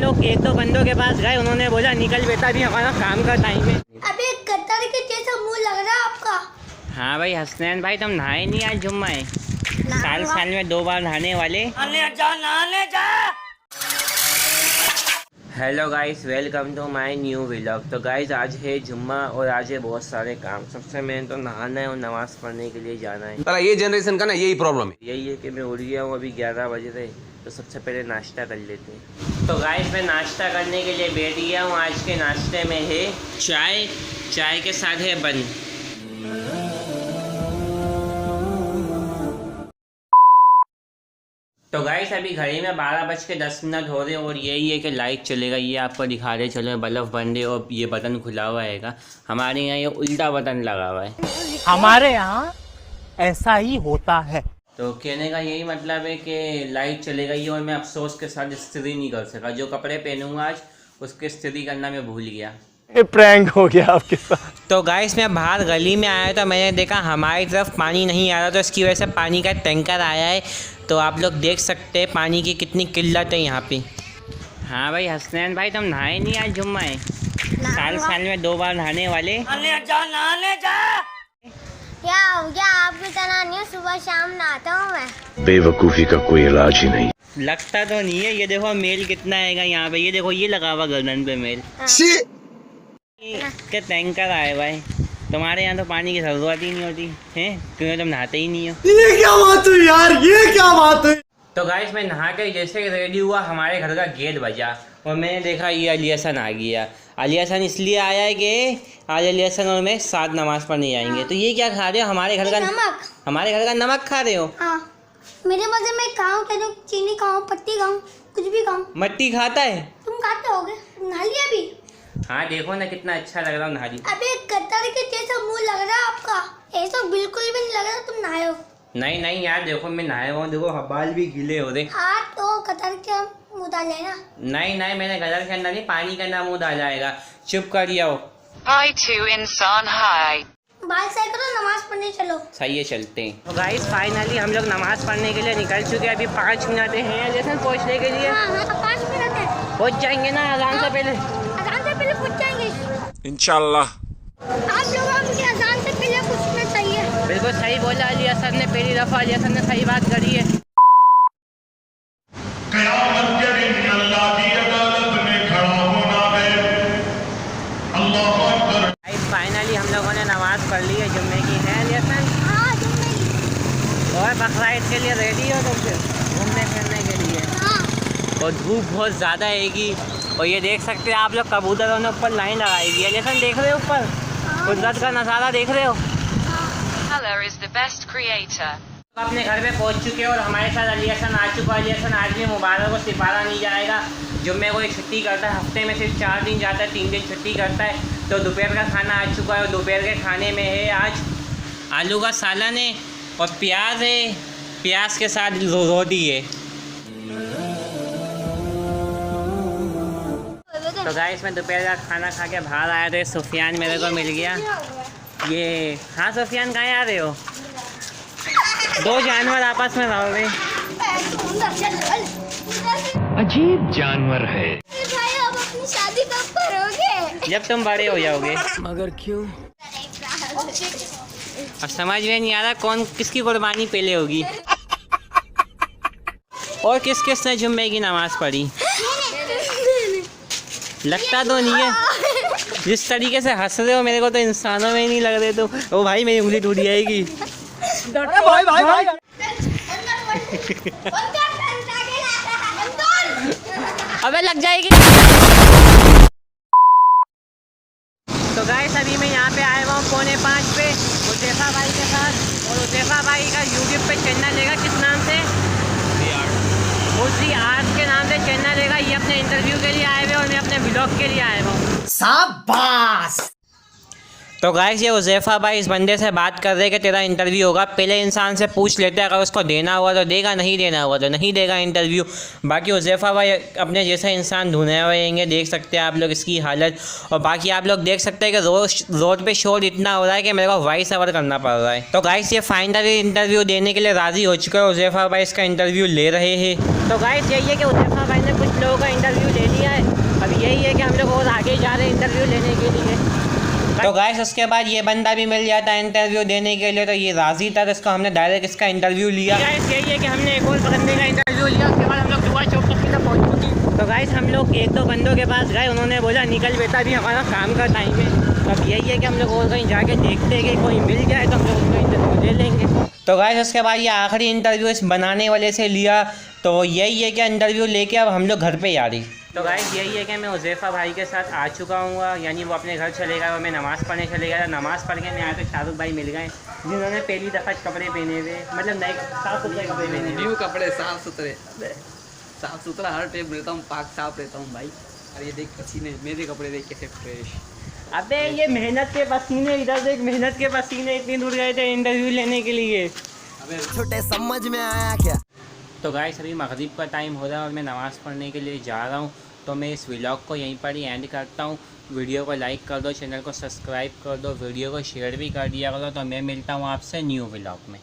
लोग एक दो बंदों के पास गए, उन्होंने बोला निकल बेटा भी हमारा काम का टाइम है। अबे कतर के जैसा मुंह लग रहा है आपका। हाँ भाई हसनैन भाई, तुम नहाए नहीं आज जुम्मा है? साल में 2 बार नहाने वाले। नहाने जा। Hello guys, welcome to my new vlog. तो गाइस आज है जुम्मा और आज है बहुत सारे काम। सबसे मेन तो नहाना है और नमाज पढ़ने के लिए जाना है। ये जनरेशन का ना यही प्रॉब्लम है। यही है कि मैं उठ गया हूँ, अभी 11 बज रहे, तो सबसे पहले नाश्ता कर लेते हैं। तो गाइस मैं नाश्ता करने के लिए बैठ गया हूँ। आज के नाश्ते में है चाय के साथ है बन। तो गाइस अभी घड़ी में 12:10 हो रहे और यही है कि लाइट चलेगा। ये आपको दिखा रहे चलो, बल्ब बन रहे और ये बटन खुला हुआ है। हमारे यहाँ ये उल्टा बटन लगा हुआ है। हमारे यहाँ ऐसा ही होता है। तो कहने का यही मतलब है कि लाइट चलेगा ये, और मैं अफसोस के साथ इस्त्री नहीं कर सका। जो कपड़े पहनूंगा आज उसके इस्त्री करना मैं भूल गया। ये प्रैंक हो गया आपके साथ। तो गाइस मैं बाहर गली में आया तो मैंने देखा हमारी तरफ पानी नहीं आ रहा, तो इसकी वजह से पानी का टैंकर आया है। तो आप लोग देख सकते हैं पानी की कितनी किल्लत है यहाँ पे। हाँ भाई हसनैन भाई, तुम नहाए नहीं आज जुम्मा है? साल में 2 बार नहाने वाले। नहाने जा। क्या हो गया? आपकी तरह नहीं, सुबह शाम नहाता हूँ मैं। बेवकूफ़ी का कोई इलाज ही नहीं। लगता तो नहीं है। ये देखो मेल कितना आएगा यहाँ पे। ये देखो ये लगा हुआ गर्दन पे मेल के टैंकर आए भाई। तुम्हारे यहाँ तो पानी की जरूरत ही नहीं होती है, क्योंकि तुम नहाते ही नहीं हो। ये क्या बात हुई यार, ये क्या बात हुई? तो गाइस मैं नहा के जैसे रेडी हुआ, हमारे घर का गेट बजा और मैंने देखा ये अली हसन आ गया। अली हसन इसलिए आया है कि आज अली हसन और मैं साथ नमाज पढ़ने जाएंगे। तो ये क्या खा रहे हो? हमारे घर का नमक। हमारे घर का नमक खा रहे हो? हाँ, मेरे मजे में खाऊं, कहते चीनी खाऊं, पत्ती खाऊं, कुछ भी खाऊं। मट्टी खाता है? तुम खाते होगे, नहा लिया भी। हाँ देखो ना कितना अच्छा लग रहा हूँ नहा। अबे कतर के जैसा मुंह लग रहा है आपका। ऐसा बिल्कुल भी नहीं लग रहा तुम नहाए हो। नहीं यार देखो मैं नहाया हुआ, देखो बाल भी गीले हो रहे। हाँ तो कतर के मुंह डाल लेना। नहीं मैंने गदर के अंदर नहीं, पानी के अंदर मुँह डाला जाएगा। चुप कर दिया हो। हाय टू इंसान हाय। बाल सही करो, नमाज पढ़ने चलो। सही है, चलते हैं। तो गाइस फाइनली हम लोग नमाज पढ़ने के लिए निकल चुके हैं। अभी 5 मिनट हैं जैसे पहुँचने के लिए। हाँ, 5 मिनट है। पहुँच जाएंगे ना अज़ान से पहले? अज़ान से पहले पहुँच जाएंगे इंशाल्लाह। आप लोगों को अज़ान से पहले पूछना चाहिए। बिल्कुल सही बोला अली हसन ने, पहली दफा अली हसन ने सही बात करी है। क़यामत के दिन अल्लाह की अदालत में खड़ा होना है। अल्लाहु अकबर। फाइनली हम लोगों ने नमाज पढ़ ली है जुम्मे की, है अली हसन? हाँ, जुम्मे की। और बकरा ईद के लिए रेडी हो तुम फिर घूमने फिरने के लिए? हाँ। और धूप बहुत ज़्यादा आएगी। और ये देख सकते हैं आप लोग, कबूतरों ने ऊपर लाइन लगाई हुई है। लेकिन देख रहे हो ऊपर कुदरत का नज़ारा देख रहे हो? Allah is the best creator. अपने घर पे पहुंच चुके हैं और हमारे साथ अली हसन आ चुका है। अली हसन आज भी मुबारक को सिपारा नहीं जाएगा। जुम्मे को एक छुट्टी करता है, हफ्ते में सिर्फ 4 दिन जाता है, 3 दिन छुट्टी करता है। तो दोपहर का खाना आ चुका है और दोपहर के खाने में है आज आलू का सालन है और प्याज है, प्याज के साथ रोटी है। तो गाइस मैं दोपहर का खाना खा के बाहर आया था। सुफियान मेरे को मिल गया। ये हाँ सुफियान, कहाँ आ रहे हो? 2 जानवर आपस में लड़ रहे। अजीब जानवर है। भाई आप अपनी शादी कब करोगे? जब तुम बड़े हो जाओगे। मगर क्यों? अब समझ में नहीं आ रहा कौन किसकी कुर्बानी पहले होगी। और किसने जुम्मे की नमाज पढ़ी? लगता तो नहीं है। जिस तरीके से हंस रहे हो मेरे को तो इंसानों में ही नहीं लग रहे। तो ओ भाई मेरी उंगली टूट जाएगी। भाई। अबे लग जाएगी। तो गाइस अभी मैं यहाँ पे आया हुआ हूँ 4:45 पे उज़ैफा भाई के साथ। और उज़ैफा भाई का यूट्यूब पे चैनल लेगा, किस नाम से? उसी आर्ट के नाम से चैनल लेगा। ये अपने इंटरव्यू के लिए आए हुए और मैं अपने व्लॉग के लिए आया हुआ हूँ। शाबाश। तो गाइस ये उज़ैफा भाई इस बंदे से बात कर रहे हैं कि तेरा इंटरव्यू होगा। पहले इंसान से पूछ लेते हैं, अगर उसको देना हुआ तो देगा, नहीं देना हुआ तो नहीं देगा इंटरव्यू। बाकी उज़ैफा भाई अपने जैसा इंसान ढूंढे हुए हैं, देख सकते हैं आप लोग इसकी हालत। और बाकी आप लोग देख सकते हैं कि रोड पे शोर इतना हो रहा है कि मेरे को वॉइस ओवर करना पड़ रहा है। तो गाइस ये फाइनली इंटरव्यू देने के लिए राज़ी हो चुका है। उज़ैफा भाई इसका इंटरव्यू ले रहे हैं। तो गाइस यही है कि उज़ैफा भाई ने कुछ लोगों का इंटरव्यू ले लिया है जा रहे हैं इंटरव्यू लेने के लिए। तो गाइस उसके बाद ये बंदा भी मिल जाता है इंटरव्यू देने के लिए, तो ये राजी था, तो इसको हमने डायरेक्ट इसका इंटरव्यू लिया। गाइस यही है कि हमने एक और बंदे का इंटरव्यू लिया, उसके बाद हम लोग दुआ चौक तक सीधा पहुँच चुकी। तो गाइस हम लोग एक दो बंदों के पास गए, उन्होंने बोला निकल बेटा भी हमारा काम का टाइम है। तो अब यही है कि हम लोग और कहीं जाके देखते हैं कि कोई मिल जाए तो हम लोग उनका इंटरव्यू ले लेंगे। तो गाइस उसके बाद ये आखिरी इंटरव्यू इस बनाने वाले से लिया, तो यही है कि इंटरव्यू लेके अब हम लोग घर पे आ रही। तो गाइस यही है कि मैं उज़ैफ़ा भाई के साथ आ चुका हूँ, यानी वो अपने घर चले गए और मैं नमाज़ पढ़ने चले गया। नमाज़ पढ़ के मैं आया तो शाहरुख भाई मिल गए, जिन्होंने पहली दफ़ा कपड़े पहने हुए, मतलब नए साफ़ सुथरे कपड़े पहने हुए। न्यू कपड़े साफ सुथरा हर टाइम रहता हूँ, पाक साफ रहता हूँ भाई। और ये देख पसीने, मेरे कपड़े देख कैसे फ्रेश। अबे ये मेहनत के पसीने, इधर देख मेहनत के पसीने, इतनी दूर गए थे इंटरव्यू लेने के लिए। अबे छोटे समझ में आया क्या? तो गाइस अभी मगरिब का टाइम हो रहा है और मैं नमाज़ पढ़ने के लिए जा रहा हूँ, तो मैं इस व्लॉग को यहीं पर ही एंड करता हूँ। वीडियो को लाइक कर दो, चैनल को सब्सक्राइब कर दो, वीडियो को शेयर भी कर दिया करो। तो मैं मिलता हूँ आपसे न्यू व्लॉग में।